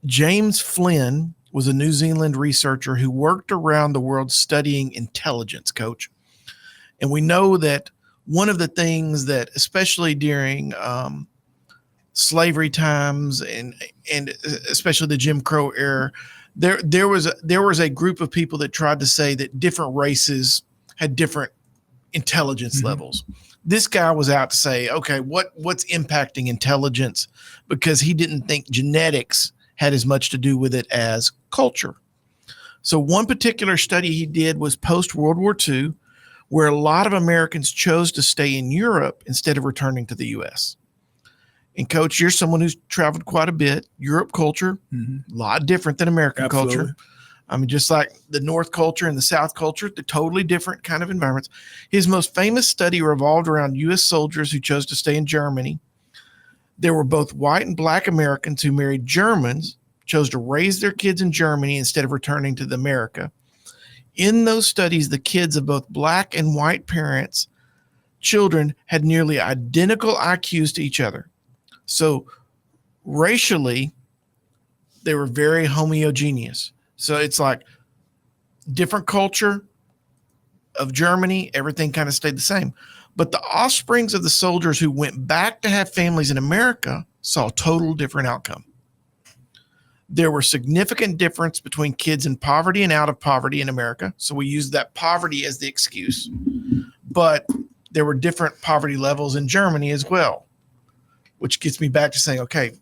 James Flynn was a New Zealand researcher who worked around the world studying intelligence, Coach. And we know that one of the things that, especially during slavery times and especially the Jim Crow era, there was a group of people that tried to say that different races had different intelligence levels. This guy was out to say, okay, what's impacting intelligence, because he didn't think genetics had as much to do with it as culture. So one particular study he did was post World War II, where a lot of Americans chose to stay in Europe instead of returning to the US. And Coach, you're someone who's traveled quite a bit. Europe culture, a lot different than American culture. I mean, just like the North culture and the South culture, they're totally different kind of environments. His most famous study revolved around U.S. soldiers who chose to stay in Germany. There were both white and black Americans who married Germans, chose to raise their kids in Germany instead of returning to America. In those studies, the kids of both black and white parents, children had nearly identical IQs to each other. So racially, they were very homogeneous. So it's like different culture of Germany, everything kind of stayed the same. But the offsprings of the soldiers who went back to have families in America saw a total different outcome. There were significant difference between kids in poverty and out of poverty in America. So we used that poverty as the excuse. But there were different poverty levels in Germany as well, which gets me back to saying, okay,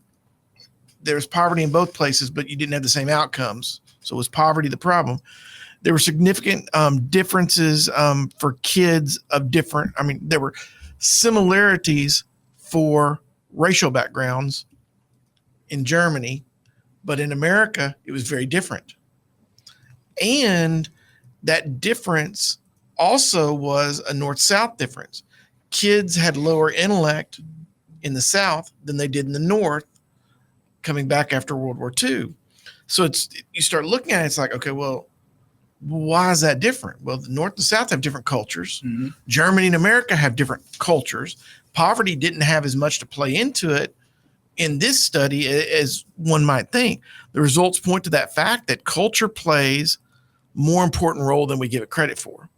there's poverty in both places, but you didn't have the same outcomes. So was poverty the problem? There were significant differences for kids of different, there were similarities for racial backgrounds in Germany, but in America, it was very different. And that difference also was a North-South difference. Kids had lower intellect in the South than they did in the North coming back after World War II. So you start looking at it, it's like, okay, well, why is that different? Well, the North and South have different cultures. Germany and America have different cultures. Poverty didn't have as much to play into it in this study as one might think. The results point to that fact that culture plays more important role than we give it credit for.